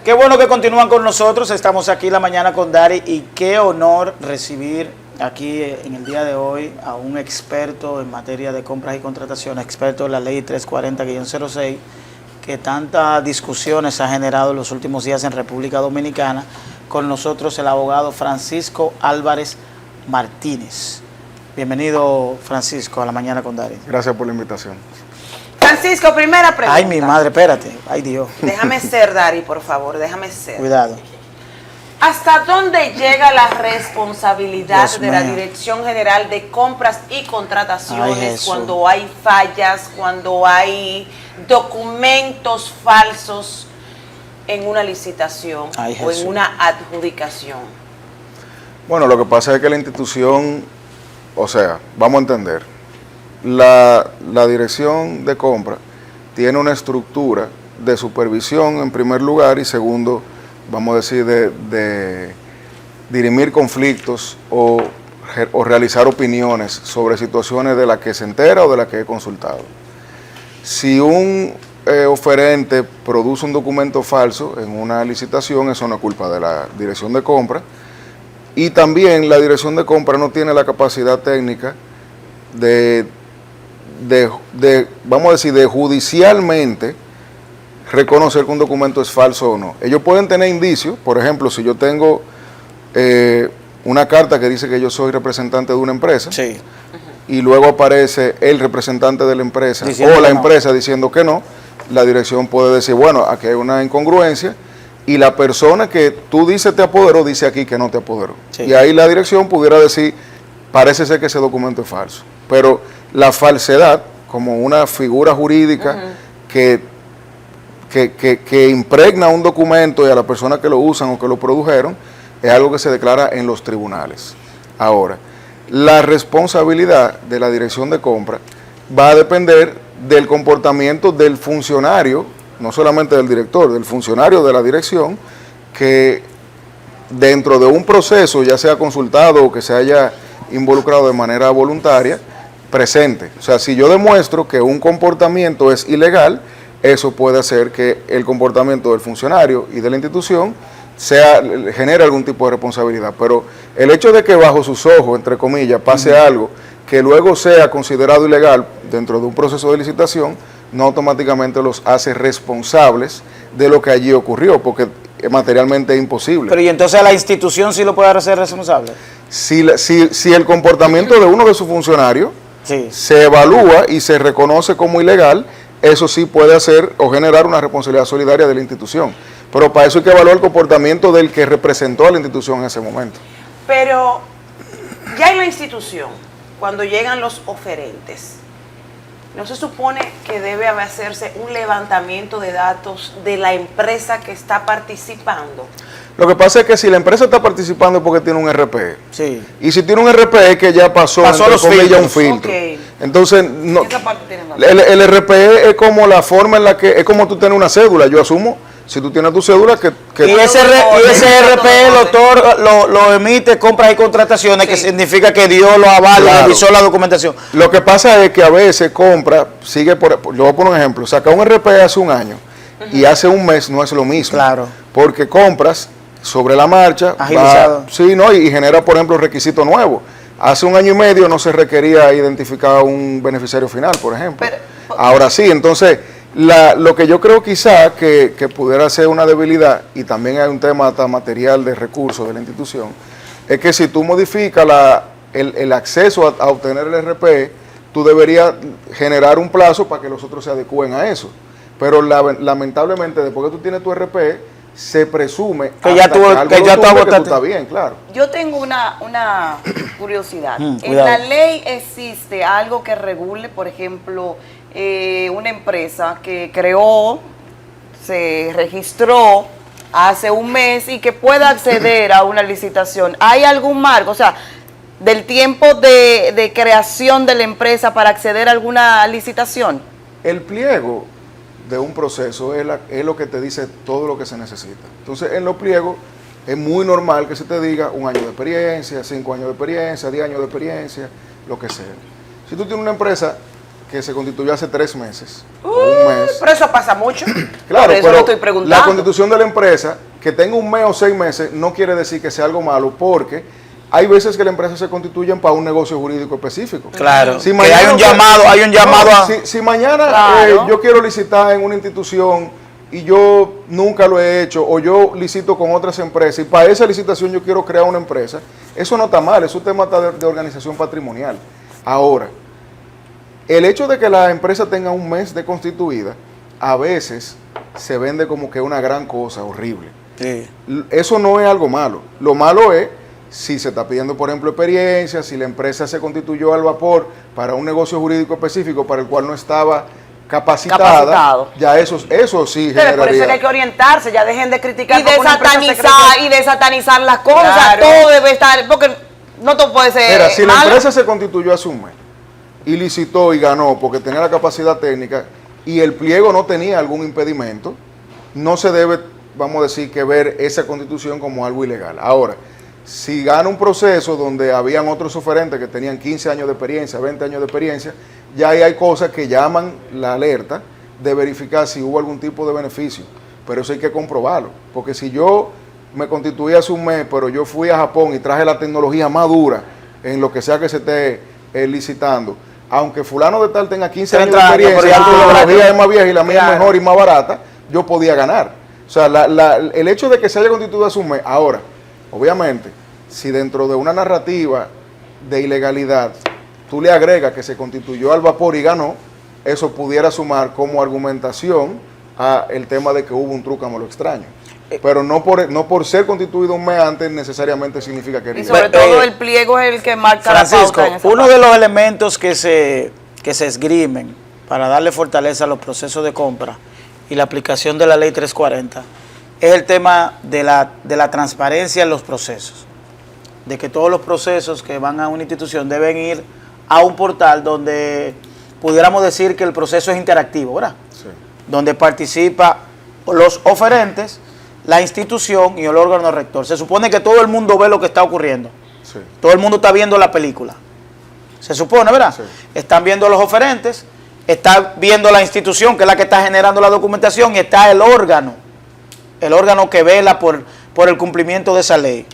Qué bueno que continúan con nosotros. Estamos aquí la mañana con Dari y qué honor recibir aquí en el día de hoy a un experto en materia de compras y contrataciones, experto en la ley 340-06, que tantas discusiones ha generado en los últimos días en República Dominicana. Con nosotros el abogado Francisco Álvarez Martínez. Bienvenido, Francisco, a la mañana con Dari. Gracias por la invitación. Francisco, primera pregunta. Ay, mi madre, espérate. Ay, Dios. Déjame ser, Dari, por favor, déjame ser. Cuidado. ¿Hasta dónde llega la responsabilidad Dios de la mío. Dirección General de Compras y Contrataciones Ay, Jesús. cuando hay fallas, cuando hay documentos falsos en una licitación Ay, o Jesús. en una adjudicación? Bueno, lo que pasa es que la institución, o sea, vamos a entender, la Dirección de Compra tiene una estructura de supervisión en primer lugar y segundo, vamos a decir, de dirimir conflictos o realizar opiniones sobre situaciones de las que se entera o de las que he consultado. Si un oferente produce un documento falso en una licitación, eso no es culpa de la Dirección de Compra. Y también la Dirección de Compra no tiene la capacidad técnica vamos a decir, de judicialmente reconocer que un documento es falso o no. Ellos pueden tener indicios, por ejemplo, si yo tengo una carta que dice que yo soy representante de una empresa, Sí. y luego aparece el representante de la empresa Diciendo o la que no. empresa diciendo que no, la dirección puede decir, bueno, aquí hay una incongruencia y la persona que tú dices te apoderó, dice aquí que no te apoderó. Sí. Y ahí la dirección pudiera decir, parece ser que ese documento es falso. Pero la falsedad, como una figura jurídica que impregna un documento y a la persona que lo usan o que lo produjeron, es algo que se declara en los tribunales. Ahora, la responsabilidad de la Dirección de Compra va a depender del comportamiento del funcionario, no solamente del director, del funcionario de la dirección, que dentro de un proceso, ya sea consultado o que se haya involucrado de manera voluntaria, presente. O sea, si yo demuestro que un comportamiento es ilegal, eso puede hacer que el comportamiento del funcionario y de la institución genere algún tipo de responsabilidad. Pero el hecho de que bajo sus ojos, entre comillas, pase algo que luego sea considerado ilegal dentro de un proceso de licitación, no automáticamente los hace responsables de lo que allí ocurrió, porque materialmente es imposible. Pero y entonces la institución sí lo puede hacer responsable. Si el comportamiento de uno de sus funcionarios Sí. se evalúa y se reconoce como ilegal, eso sí puede hacer o generar una responsabilidad solidaria de la institución. Pero para eso hay que evaluar el comportamiento del que representó a la institución en ese momento. Pero ya en la institución, cuando llegan los oferentes, ¿no se supone que debe hacerse un levantamiento de datos de la empresa que está participando? Lo que pasa es que si la empresa está participando es porque tiene un RPE. Sí. Y si tiene un RPE es que ya pasó entre los comillas, filtros. un filtro. Ok. Entonces, no, Esa parte tiene razón. el RPE es como la forma en la que, es como tú tienes una cédula, yo asumo, si tú tienes tu cédula que Y ese RPE lo emite compras y contrataciones, Sí. que significa que dio lo aval, Claro. revisó la documentación. Lo que pasa es que a veces compra, yo voy a poner un ejemplo, saca un RPE hace un año y hace un mes no es lo mismo. Claro. Porque compras sobre la marcha, Agilizado. sí, ¿no? Y genera, por ejemplo, requisitos nuevos. Hace un año y medio no se requería identificar a un beneficiario final, por ejemplo. Ahora sí, entonces, lo que yo creo quizá que pudiera ser una debilidad, y también hay un tema hasta material de recursos de la institución, es que si tú modificas el acceso a obtener el RPE, tú deberías generar un plazo para que los otros se adecúen a eso. Pero lamentablemente, después que tú tienes tu RPE, se presume Que ya tú agotaste. está bien, claro. Yo tengo una curiosidad. En cuidado. la ley existe algo que regule, por ejemplo, una empresa que creó, se registró hace un mes y que pueda acceder a una licitación. ¿Hay algún marco? O sea, del tiempo de creación de la empresa para acceder a alguna licitación. El pliego de un proceso es lo que te dice todo lo que se necesita. Entonces, en los pliegos es muy normal que se te diga 1 año de experiencia, 5 años de experiencia, 10 años de experiencia, lo que sea. Si tú tienes una empresa que se constituyó hace 3 meses, o un mes. Pero eso pasa mucho. Claro, por eso pero lo estoy preguntando. la constitución de la empresa, que tenga un mes o 6 meses, no quiere decir que sea algo malo, porque hay veces que la empresa se constituyen para un negocio jurídico específico. Claro, Si que mañana hay un llamado a... Si mañana Claro. yo quiero licitar en una institución y yo nunca lo he hecho, o yo licito con otras empresas, y para esa licitación yo quiero crear una empresa, eso no está mal, es un tema de organización patrimonial. Ahora, el hecho de que la empresa tenga un mes de constituida, a veces se vende como que una gran cosa, horrible. Sí. Eso no es algo malo. Lo malo es si se está pidiendo, por ejemplo, experiencia, si la empresa se constituyó al vapor para un negocio jurídico específico para el cual no estaba Capacitado. ya eso sí Pero por eso generaría. es que hay que orientarse, ya dejen de criticar. Y de porque una empresa se satanizar, cree y de satanizar las cosas, Claro. todo debe estar, porque no todo puede ser Mira, si la malo. empresa se constituyó hace un mes y licitó y ganó porque tenía la capacidad técnica y el pliego no tenía algún impedimento, no se debe, vamos a decir, que ver esa constitución como algo ilegal. Ahora, si gana un proceso donde habían otros oferentes que tenían 15 años de experiencia, 20 años de experiencia, ya ahí hay cosas que llaman la alerta de verificar si hubo algún tipo de beneficio. Pero eso hay que comprobarlo, porque si yo me constituí hace un mes, pero yo fui a Japón y traje la tecnología más dura en lo que sea que se esté licitando, aunque fulano de tal tenga 15 años de 30 años, experiencia, pero la ya- tecnología es más vieja y la mía es Claro. mejor y más barata, yo podía ganar. O sea, el hecho de que se haya constituido hace un mes, ahora, obviamente, si dentro de una narrativa de ilegalidad tú le agregas que se constituyó al vapor y ganó, eso pudiera sumar como argumentación a el tema de que hubo un trucamo lo extraño. Pero no por ser constituido un mes antes necesariamente significa que era Y ilegal. sobre todo el pliego es el que marca Francisco, la pauta en esa uno parte. de los elementos que se esgrimen para darle fortaleza a los procesos de compra y la aplicación de la ley 340 es el tema de la transparencia en los procesos. De que todos los procesos que van a una institución deben ir a un portal donde pudiéramos decir que el proceso es interactivo, ¿verdad? Sí. Donde participa los oferentes, la institución y el órgano rector. Se supone que todo el mundo ve lo que está ocurriendo. Sí. Todo el mundo está viendo la película. Se supone, ¿verdad? Sí. Están viendo los oferentes, está viendo la institución, que es la que está generando la documentación, y está el órgano que vela por el cumplimiento de esa ley.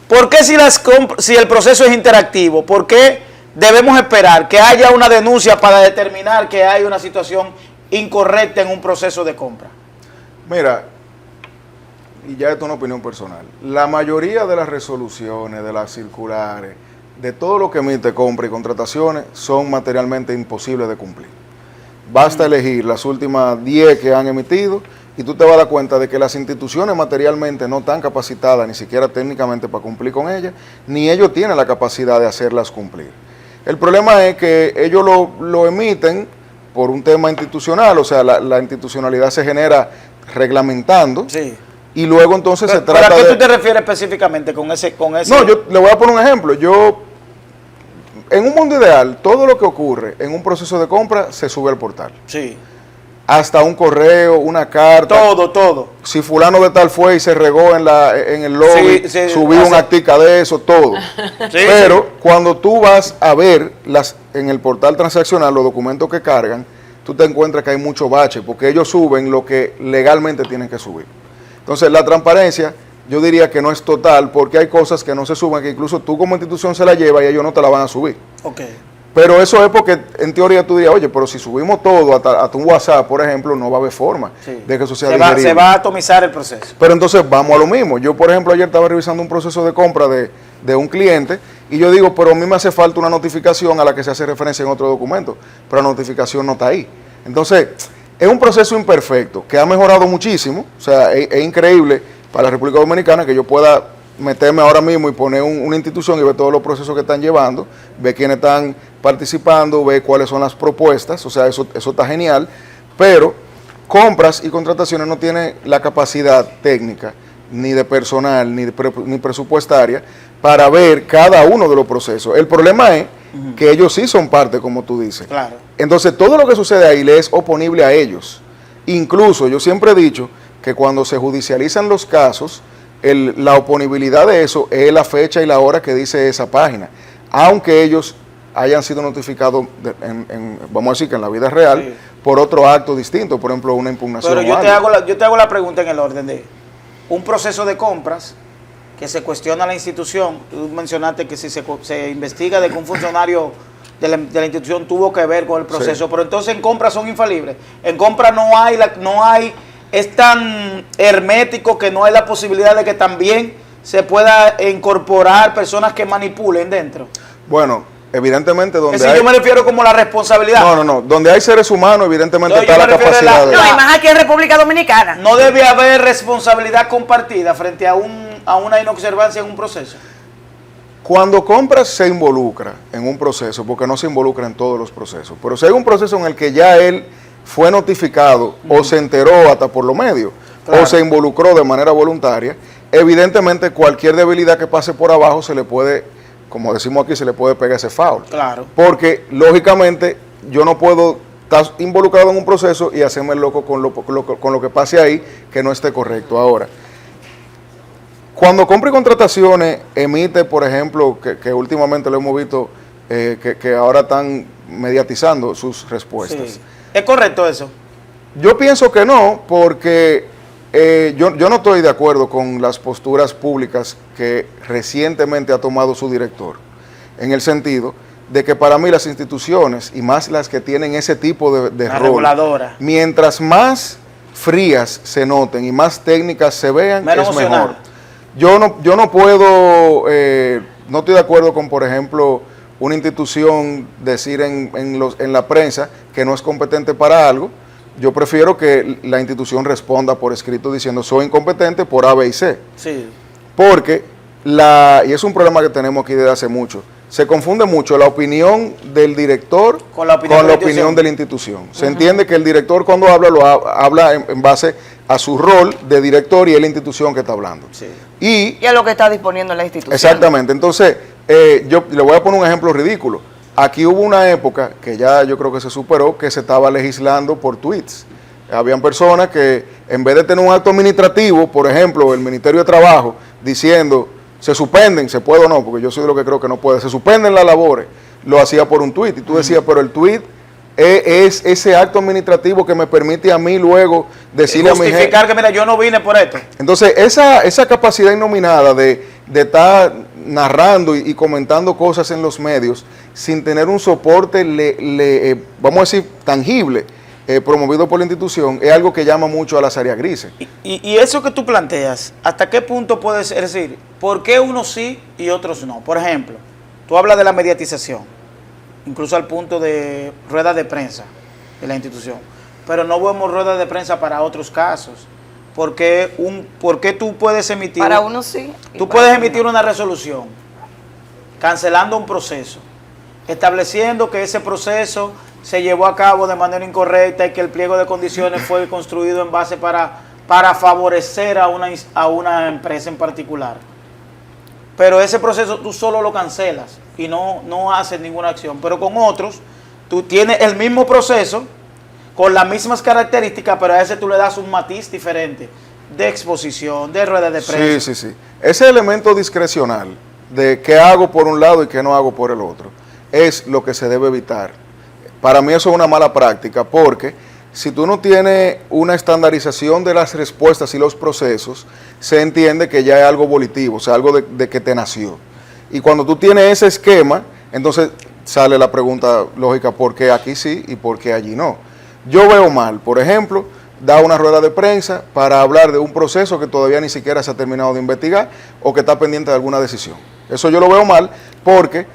¿Por qué si el proceso es interactivo? ¿Por qué debemos esperar que haya una denuncia para determinar que hay una situación incorrecta en un proceso de compra? Mira, y ya esto es una opinión personal, la mayoría de las resoluciones, de las circulares, de todo lo que emite compra y contrataciones son materialmente imposibles de cumplir. Basta elegir las últimas 10 que han emitido y tú te vas a dar cuenta de que las instituciones materialmente no están capacitadas, ni siquiera técnicamente, para cumplir con ellas, ni ellos tienen la capacidad de hacerlas cumplir. El problema es que ellos lo emiten por un tema institucional, o sea, la institucionalidad se genera reglamentando, Sí. y luego entonces se ¿Pero trata a qué de... tú te refieres específicamente con ese? No, yo le voy a poner un ejemplo. En un mundo ideal, todo lo que ocurre en un proceso de compra se sube al portal. Sí. Hasta un correo, una carta. Todo. Si fulano de tal fue y se regó en el lobby, Sí, subí un actica de eso, todo. Pero cuando tú vas a ver en el portal transaccional los documentos que cargan, tú te encuentras que hay mucho bache, porque ellos suben lo que legalmente tienen que subir. Entonces, la transparencia, yo diría que no es total, porque hay cosas que no se suben, que incluso tú como institución se la llevas y ellos no te la van a subir. Ok. Pero eso es porque, en teoría, tú dirías, oye, pero si subimos todo hasta un WhatsApp, por ejemplo, no va a haber forma Sí. de que eso sea Se va digerible. a atomizar el proceso. Pero entonces vamos a lo mismo. Yo, por ejemplo, ayer estaba revisando un proceso de compra de un cliente y yo digo, pero a mí me hace falta una notificación a la que se hace referencia en otro documento, pero la notificación no está ahí. Entonces, es un proceso imperfecto que ha mejorado muchísimo. O sea, es increíble para la República Dominicana que yo pueda meterme ahora mismo y poner una institución y ver todos los procesos que están llevando, ver quiénes están participando, ver cuáles son las propuestas, o sea, eso está genial, pero compras y contrataciones no tienen la capacidad técnica, ni de personal, ni presupuestaria, para ver cada uno de los procesos. El problema es que ellos sí son parte, como tú dices. Claro. Entonces, todo lo que sucede ahí le es oponible a ellos. Incluso, yo siempre he dicho que cuando se judicializan los casos, la oponibilidad de eso es la fecha y la hora que dice esa página. Aunque ellos hayan sido notificados, vamos a decir que en la vida real, Sí. por otro acto distinto, por ejemplo, una impugnación. Pero o yo te, algo. yo te hago la pregunta en el orden de un proceso de compras que se cuestiona la institución. Tú mencionaste que si se investiga de que un funcionario de la institución tuvo que ver con el proceso, Sí. pero entonces en compras son infalibles. En compras no hay, es tan hermético que no hay la posibilidad de que también se pueda incorporar personas que manipulen dentro. Bueno, evidentemente donde Es decir, hay... yo me refiero como la responsabilidad. No, donde hay seres humanos, evidentemente No, está yo la me refiero a la- capacidad de... No, y más aquí en República Dominicana. No debe haber responsabilidad compartida frente a una inobservancia en un proceso. Cuando compras se involucra en un proceso, porque no se involucra en todos los procesos, pero si hay un proceso en el que ya él fue notificado o se enteró hasta por los medios, Claro. o se involucró de manera voluntaria, evidentemente cualquier debilidad que pase por abajo se le puede, como decimos aquí, se le puede pegar ese foul. Claro. Porque lógicamente yo no puedo estar involucrado en un proceso y hacerme el loco con lo que pase ahí que no esté correcto. Ahora, cuando Compra y Contrataciones emite, por ejemplo, que últimamente lo hemos visto, que ahora están mediatizando sus respuestas. Sí. ¿Es correcto eso? Yo pienso que no, porque yo no estoy de acuerdo con las posturas públicas que recientemente ha tomado su director, en el sentido de que para mí las instituciones, y más las que tienen ese tipo de La rol, reguladora. mientras más frías se noten y más técnicas se vean, Menos es mejor. emocional. Yo no puedo, no estoy de acuerdo con, por ejemplo, una institución decir en la prensa que no es competente para algo. Yo prefiero que la institución responda por escrito diciendo soy incompetente por A, B y C. Sí. Porque, y es un problema que tenemos aquí desde hace mucho, se confunde mucho la opinión del director Con la opinión de la institución. de la institución. Se entiende que el director cuando habla, habla en base a su rol de director y es la institución que está hablando. Sí. Y Y a lo que está disponiendo la institución. exactamente. Entonces, yo le voy a poner un ejemplo ridículo. Aquí hubo una época, que ya yo creo que se superó, que se estaba legislando por tweets. Habían personas que, en vez de tener un acto administrativo, por ejemplo, el Ministerio de Trabajo, diciendo, se suspenden, se puede o no, porque yo soy de lo que creo que no puede, se suspenden las labores, lo hacía por un tweet. Y tú decías, pero el tweet es ese acto administrativo que me permite a mí luego decirle a mi gente... Justificar que, mira, yo no vine por esto. Entonces, esa capacidad innominada de estar narrando y comentando cosas en los medios sin tener un soporte, vamos a decir, tangible, promovido por la institución, es algo que llama mucho a las áreas grises. Y eso que tú planteas, ¿hasta qué punto puede ser? Es decir, ¿por qué unos sí y otros no? Por ejemplo, tú hablas de la mediatización, incluso al punto de ruedas de prensa de la institución, pero no vemos ruedas de prensa para otros casos. ¿Por qué tú puedes emitir? Para uno sí. y Tú para puedes otro emitir no. una resolución cancelando un proceso, estableciendo que ese proceso se llevó a cabo de manera incorrecta y que el pliego de condiciones fue construido en base para favorecer a una empresa en particular. Pero ese proceso tú solo lo cancelas y no haces ninguna acción. Pero con otros, tú tienes el mismo proceso, con las mismas características, pero a ese tú le das un matiz diferente de exposición, de ruedas de prensa. Sí. Ese elemento discrecional de qué hago por un lado y qué no hago por el otro es lo que se debe evitar. Para mí eso es una mala práctica porque si tú no tienes una estandarización de las respuestas y los procesos, se entiende que ya es algo volitivo, o sea, algo de que te nació. Y cuando tú tienes ese esquema, entonces sale la pregunta lógica, ¿por qué aquí sí y por qué allí no? Yo veo mal, por ejemplo, da una rueda de prensa para hablar de un proceso que todavía ni siquiera se ha terminado de investigar o que está pendiente de alguna decisión. Eso yo lo veo mal porque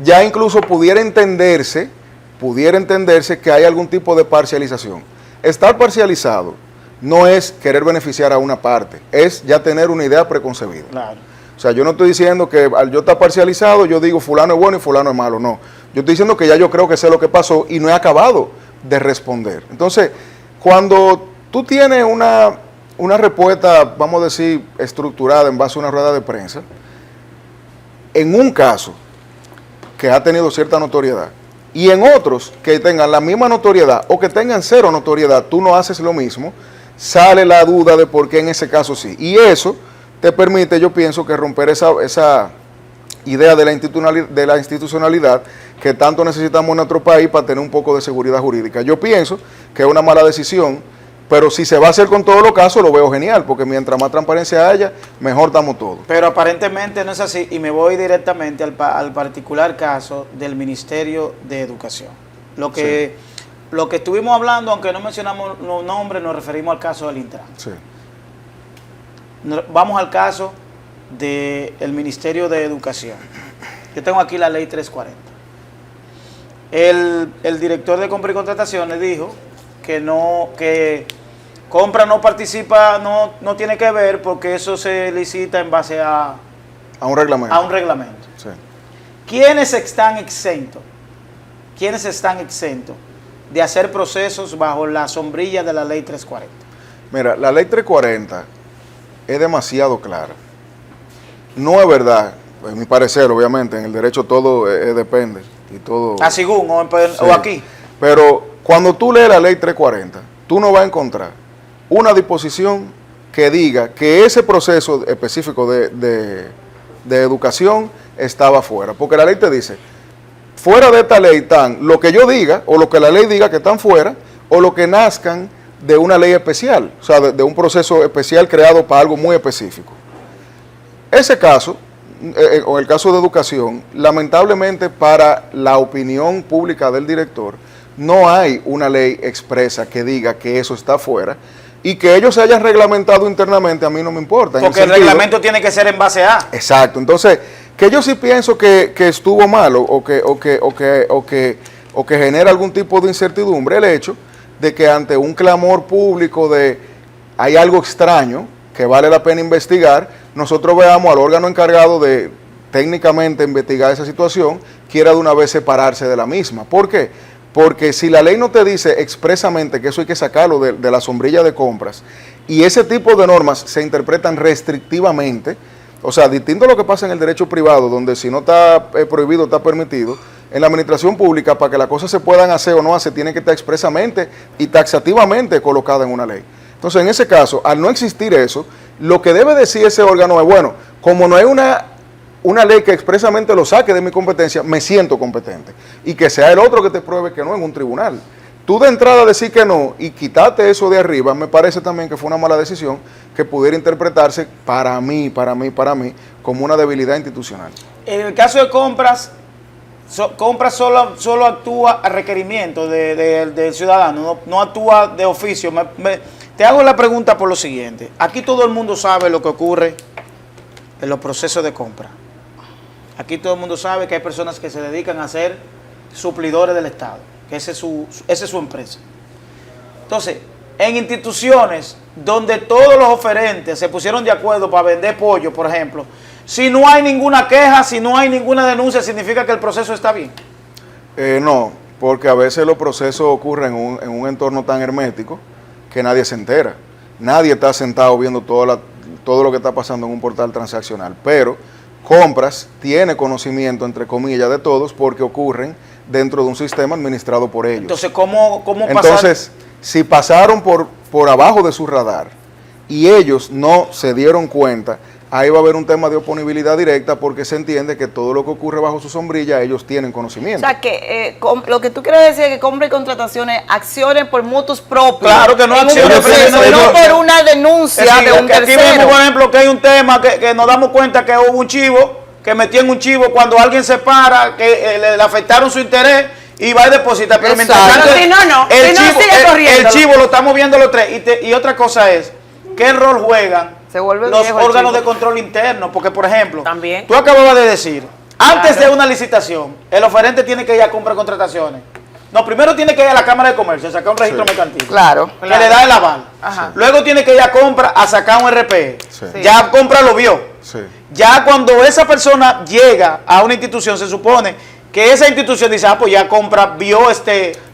ya incluso pudiera entenderse que hay algún tipo de parcialización. Estar parcializado no es querer beneficiar a una parte, es ya tener una idea preconcebida. Claro. O sea, yo no estoy diciendo que al yo estar parcializado, yo digo fulano es bueno y fulano es malo, no. Yo estoy diciendo que ya yo creo que sé lo que pasó y no he acabado de responder. Entonces, cuando tú tienes una respuesta, vamos a decir, estructurada en base a una rueda de prensa, en un caso que ha tenido cierta notoriedad, y en otros que tengan la misma notoriedad o que tengan cero notoriedad, tú no haces lo mismo, sale la duda de por qué en ese caso sí. Y eso te permite, yo pienso, que romper esa idea de la institucionalidad que tanto necesitamos en nuestro país para tener un poco de seguridad jurídica. Yo pienso que es una mala decisión, pero si se va a hacer con todos los casos, lo veo genial, porque mientras más transparencia haya, mejor estamos todos. Pero aparentemente no es así, y me voy directamente al particular caso del Ministerio de Educación. Lo que estuvimos hablando, aunque no mencionamos los nombres, nos referimos al caso del Intran. Sí. Vamos al caso del Ministerio de Educación. Yo tengo aquí la ley 340. El director de compra y contrataciones dijo que compra no participa, no tiene que ver, porque eso se licita en base a un reglamento. A un reglamento. Sí. ¿Quiénes están exentos? ¿Quiénes están exentos de hacer procesos bajo la sombrilla de la ley 340? Mira, la ley 340 es demasiado clara. No es verdad, en mi parecer, obviamente, en el derecho todo depende. Y todo, según o aquí. Pero cuando tú lees la ley 340, tú no vas a encontrar una disposición que diga que ese proceso específico de educación estaba fuera. Porque la ley te dice, fuera de esta ley están lo que yo diga, o lo que la ley diga que están fuera, o lo que nazcan de una ley especial, o sea, de un proceso especial creado para algo muy específico. Ese caso, o el caso de educación, lamentablemente para la opinión pública del director, no hay una ley expresa que diga que eso está fuera, y que ellos se hayan reglamentado internamente a mí no me importa. Porque el reglamento tiene que ser en base a. Exacto. Entonces, que yo sí pienso que estuvo mal o que genera algún tipo de incertidumbre el hecho de que ante un clamor público de hay algo extraño que vale la pena investigar, nosotros veamos al órgano encargado de técnicamente investigar esa situación, quiera de una vez separarse de la misma. ¿Por qué? Porque si la ley no te dice expresamente que eso hay que sacarlo de la sombrilla de compras, y ese tipo de normas se interpretan restrictivamente, o sea, distinto a lo que pasa en el derecho privado, donde si no está prohibido, está permitido, en la administración pública, para que las cosas se puedan hacer o no hacer, tiene que estar expresamente y taxativamente colocada en una ley. Entonces, en ese caso, al no existir eso, lo que debe decir ese órgano es, bueno, como no hay una ley que expresamente lo saque de mi competencia, me siento competente. Y que sea el otro que te pruebe que no en un tribunal. Tú de entrada decir que no y quitarte eso de arriba, me parece también que fue una mala decisión que pudiera interpretarse para mí, como una debilidad institucional. En el caso de compras, compras solo actúa a requerimiento del ciudadano, no actúa de oficio. Te hago la pregunta por lo siguiente. Aquí todo el mundo sabe lo que ocurre en los procesos de compra. Aquí todo el mundo sabe que hay personas que se dedican a ser suplidores del Estado, que esa es su empresa. Entonces, en instituciones donde todos los oferentes se pusieron de acuerdo para vender pollo, por ejemplo, si no hay ninguna queja, si no hay ninguna denuncia, ¿significa que el proceso está bien? No, porque a veces los procesos ocurren en un entorno tan hermético que nadie se entera. Nadie está sentado viendo todo lo que está pasando en un portal transaccional, pero Compras tiene conocimiento, entre comillas, de todos porque ocurren dentro de un sistema administrado por ellos. Entonces, ¿cómo pasar? Entonces, si pasaron por abajo de su radar y ellos no se dieron cuenta, ahí va a haber un tema de oponibilidad directa porque se entiende que todo lo que ocurre bajo su sombrilla ellos tienen conocimiento. O sea, que lo que tú quieres decir es que compra y contrataciones acciones por mutuos propios. Claro que no acciones, no por una denuncia de un tercero. Aquí vemos, por ejemplo, que hay un tema que nos damos cuenta que hubo un chivo, que metían un chivo cuando alguien se para, que le afectaron su interés y va a depositar. Pero mientras tanto, el chivo lo estamos viendo los tres. Y otra cosa es, ¿qué rol juegan los órganos de control interno? Porque, por ejemplo, también tú acababas de decir, antes de una licitación, el oferente tiene que ir a comprar contrataciones. No, primero tiene que ir a la Cámara de Comercio, sacar un registro mercantil. Claro. Que le da el aval. Ajá. Luego tiene que ir a compra a sacar un RPE. Sí. Ya compra lo vio. Sí. Ya cuando esa persona llega a una institución, se supone que esa institución dice, pues ya compra, vio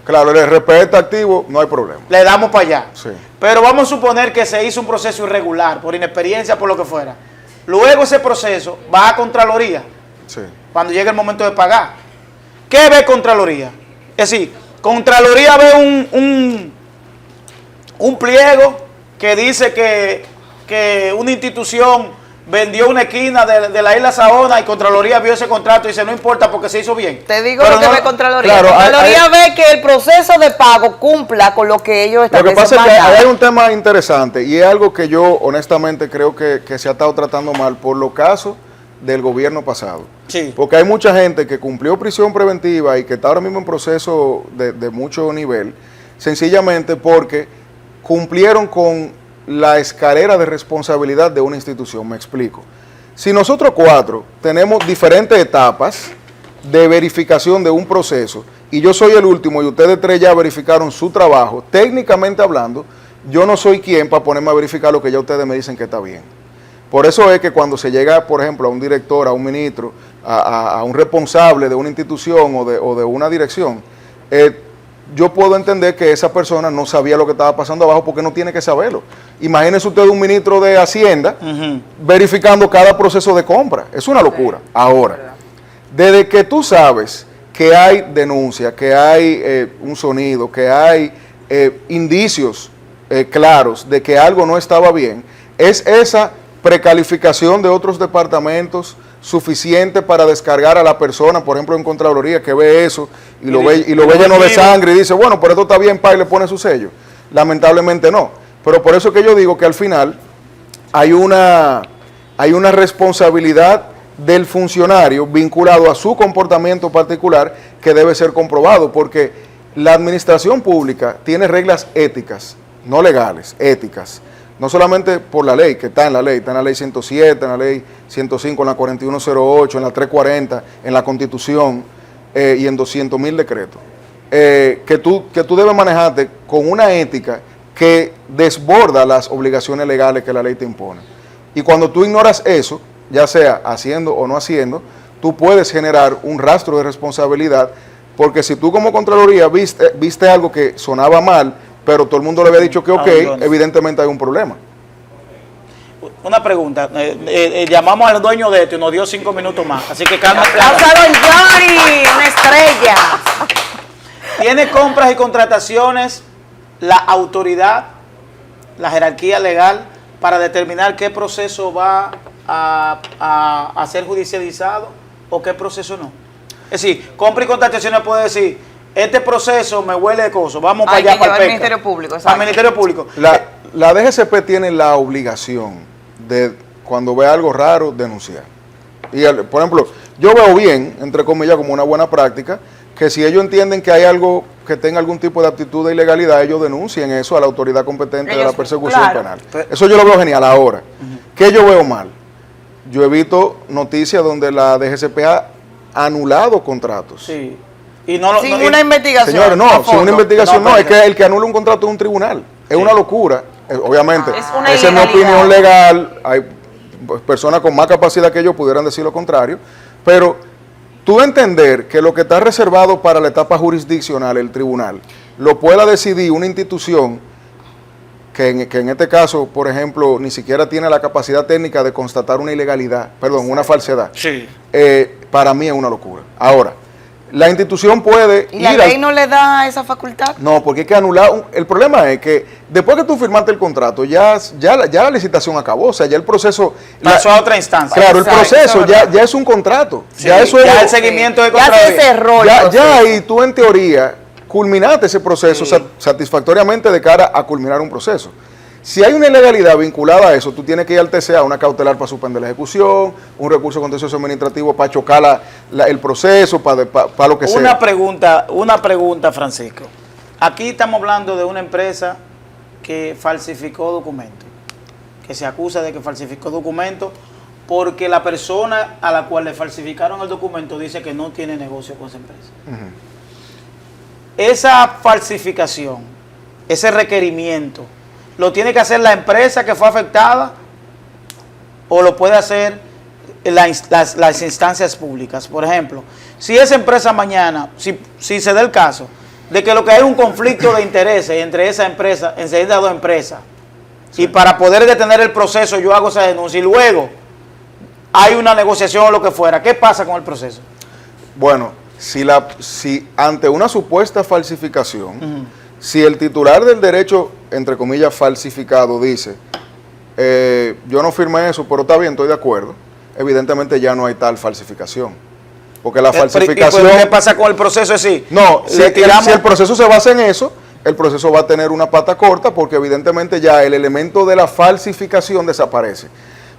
Claro, el RPE está activo, no hay problema. Le damos para allá. Sí. Pero vamos a suponer que se hizo un proceso irregular, por inexperiencia, por lo que fuera. Luego ese proceso va a Contraloría, Sí. cuando llegue el momento de pagar. ¿Qué ve Contraloría? Es decir, Contraloría ve un pliego que dice que una institución vendió una esquina de la isla Saona y Contraloría vio ese contrato y dice, no importa porque se hizo bien. Te digo Pero lo que no- ve Contraloría. claro, Contraloría ve que el proceso de pago cumpla con lo que ellos Lo que establecen. pasa es que mañana. hay un tema interesante y es algo que yo honestamente creo que se ha estado tratando mal por los casos del gobierno pasado. Sí. Porque hay mucha gente que cumplió prisión preventiva y que está ahora mismo en proceso de mucho nivel, sencillamente porque cumplieron con la escalera de responsabilidad de una institución. Me explico. Si nosotros 4 tenemos diferentes etapas de verificación de un proceso y yo soy el último y ustedes 3 ya verificaron su trabajo, técnicamente hablando, yo no soy quien para ponerme a verificar lo que ya ustedes me dicen que está bien. Por eso es que cuando se llega, por ejemplo, a un director, a un ministro, a un responsable de una institución o de una dirección, yo puedo entender que esa persona no sabía lo que estaba pasando abajo porque no tiene que saberlo. Imagínese usted un ministro de Hacienda verificando cada proceso de compra. Es una locura. Ahora, desde que tú sabes que hay denuncia, que hay un sonido, que hay indicios claros de que algo no estaba bien, es esa precalificación de otros departamentos suficiente para descargar a la persona, por ejemplo en Contraloría, que ve eso y lo ve lleno de sangre y dice, bueno, pero esto está bien, pa, y le pone su sello. Lamentablemente no. Pero por eso que yo digo que al final hay una responsabilidad del funcionario vinculado a su comportamiento particular que debe ser comprobado, porque la administración pública tiene reglas éticas, no legales, éticas. No solamente por la ley, que está en la ley 107, en la ley 105, en la 4108, en la 340, en la Constitución y en 200.000 decretos. Que tú debes manejarte con una ética que desborda las obligaciones legales que la ley te impone. Y cuando tú ignoras eso, ya sea haciendo o no haciendo, tú puedes generar un rastro de responsabilidad, porque si tú como Contraloría viste algo que sonaba mal, pero todo el mundo le había dicho que ok, evidentemente hay un problema. Una pregunta, llamamos al dueño de esto y nos dio 5 minutos más, así que calma. ¡Aplauso a don Johnny! ¡Una estrella! ¿Tiene compras y contrataciones la autoridad, la jerarquía legal, para determinar qué proceso va a ser judicializado o qué proceso no? Es decir, compra y contrataciones puede decir, este proceso me huele de coso, vamos para Hay allá, que para llevar el al Ministerio Público, Al exacto. Ministerio Público. La DGCP tiene la obligación de, cuando ve algo raro, denunciar. Y, por ejemplo, yo veo bien, entre comillas, como una buena práctica, que si ellos entienden que hay algo que tenga algún tipo de actitud de ilegalidad, ellos denuncien eso a la autoridad competente de la persecución penal. Eso yo lo veo genial. Ahora, ¿qué yo veo mal? Yo he visto noticias donde la DGCP ha anulado contratos. Sí. Y no, Sin una investigación. Señores, a no, sin fondo. una investigación No, no, es pero- que el que anula un contrato es un tribunal. Es una locura, obviamente. Es una Esa es mi ilegalidad. opinión legal. Hay personas con más capacidad que yo pudieran decir lo contrario. Pero tú entender que lo que está reservado para la etapa jurisdiccional, el tribunal, lo pueda decidir una institución que en este caso, por ejemplo, ni siquiera tiene la capacidad técnica de constatar una ilegalidad, perdón, una falsedad. Sí. Para mí es una locura. Ahora, la institución puede ¿Y la ir al- ley no le da esa facultad? No, porque hay que anular. El problema es que después que tú firmaste el contrato, ya la licitación acabó. O sea, ya el proceso. Pasó a otra instancia. Claro, el Exacto, proceso eso es verdad. ya es un contrato. Sí, ya eso es. el seguimiento de Ya se Contraloría. cerró el Ya proceso. ahí tú, en teoría, culminaste ese proceso satisfactoriamente de cara a culminar un proceso. Si hay una ilegalidad vinculada a eso, tú tienes que ir al TCA, una cautelar para suspender la ejecución, un recurso contencioso administrativo para chocar el proceso, para lo que sea. Una pregunta, Francisco. Aquí estamos hablando de una empresa que falsificó documentos, que se acusa de que falsificó documentos porque la persona a la cual le falsificaron el documento dice que no tiene negocio con esa empresa. Esa falsificación, ese requerimiento, ¿lo tiene que hacer la empresa que fue afectada o lo puede hacer las instancias públicas? Por ejemplo, si esa empresa mañana, si se da el caso de que lo que hay un conflicto de intereses entre esa empresa, entre esas dos empresas, y para poder detener el proceso yo hago esa denuncia y luego hay una negociación o lo que fuera, ¿qué pasa con el proceso? Bueno, si ante una supuesta falsificación, si el titular del derecho, entre comillas, falsificado, dice, yo no firmé eso, pero está bien, estoy de acuerdo. Evidentemente ya no hay tal falsificación. Porque la falsificación... ¿Y qué pasa con el proceso así? No, si tiramos... el proceso se basa en eso, el proceso va a tener una pata corta porque evidentemente ya el elemento de la falsificación desaparece.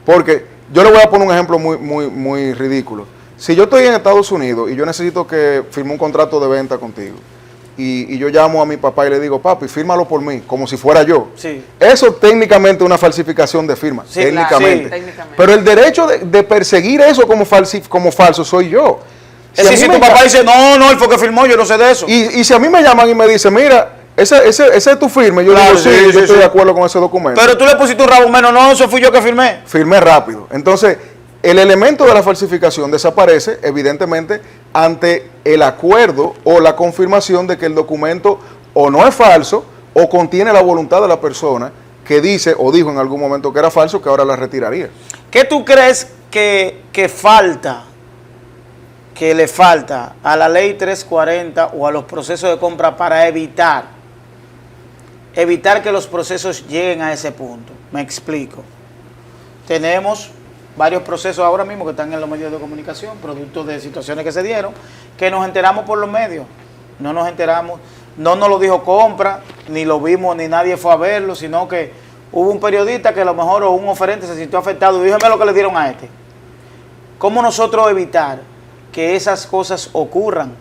Porque yo le voy a poner un ejemplo muy ridículo. Si yo estoy en Estados Unidos y yo necesito que firme un contrato de venta contigo, y yo llamo a mi papá y le digo, papi, fírmalo por mí, como si fuera yo. Sí. Eso técnicamente es una falsificación de firma, Sí, técnicamente. sí. Técnicamente. Pero el derecho de perseguir eso como falso soy yo. Es decir, si tu papá dice, no, él fue que firmó, yo no sé de eso. Y si a mí me llaman y me dicen, mira, ese es tu firme, yo Claro, digo, sí, yo estoy de acuerdo con ese documento. Pero tú le pusiste un rabo menos, no, eso fui yo que firmé. Firmé rápido. Entonces, el elemento de la falsificación desaparece, evidentemente, ante el acuerdo o la confirmación de que el documento o no es falso o contiene la voluntad de la persona que dice o dijo en algún momento que era falso, que ahora la retiraría. ¿Qué tú crees que le falta a la ley 340 o a los procesos de compra para evitar que los procesos lleguen a ese punto? Me explico. Tenemos varios procesos ahora mismo que están en los medios de comunicación, producto de situaciones que se dieron, que nos enteramos por los medios. No nos enteramos, no nos lo dijo compra, ni lo vimos, ni nadie fue a verlo, sino que hubo un periodista que a lo mejor o un oferente se sintió afectado y dijo, "Mira lo que le dieron a este". ¿Cómo nosotros evitar que esas cosas ocurran,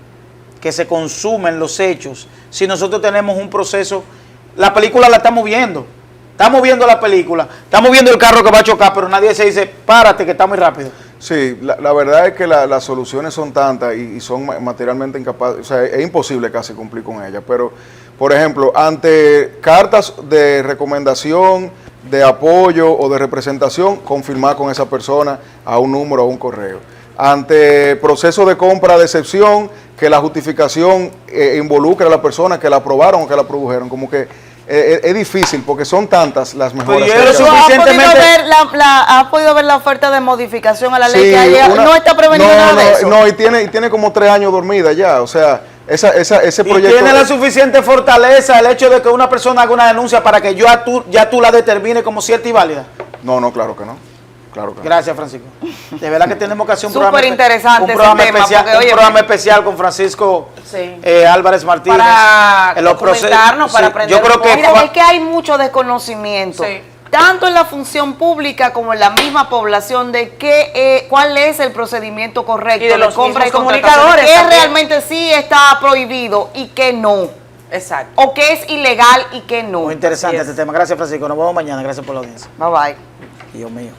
que se consumen los hechos, si nosotros tenemos un proceso? La película la estamos viendo la película, estamos viendo el carro que va a chocar, pero nadie se dice, párate que está muy rápido. Sí, la verdad es que las soluciones son tantas y son materialmente incapaces, o sea, es imposible casi cumplir con ellas, pero, por ejemplo, ante cartas de recomendación, de apoyo o de representación, confirmar con esa persona a un número o a un correo. Ante proceso de compra de excepción, que la justificación involucre a la persona que la aprobaron o que la produjeron, como que es difícil porque son tantas las mejoras. Pero que yo hay. lo ¿Tú suficientemente- ¿Has podido ver la oferta de modificación a la ley Sí, que hay? una- No está preveniendo nada de eso. No, y tiene como 3 años dormida ya, o sea, ese Y proyecto... tiene la suficiente fortaleza el hecho de que una persona haga una denuncia para que ya tú la determines como cierta y válida. No, claro que no. Claro que no. Gracias, Francisco. De verdad que tenemos que hacer un Súper programa, interesante un ese programa tema, especial, porque, un oye, programa especial con Francisco Sí. Álvarez Martínez. Para en los procesos. documentarnos, para aprender yo creo un que poco. Mira, es que hay mucho desconocimiento, Sí. tanto en la función pública como en la misma población, de cuál es el procedimiento correcto Y de los compra y mismos contratación, comunicadores qué también. realmente sí está prohibido y qué no, Exacto. o qué es ilegal y qué no. muy interesante Así es. este tema. Gracias, Francisco. Nos vemos mañana. Gracias por la audiencia. Bye bye. Dios mío.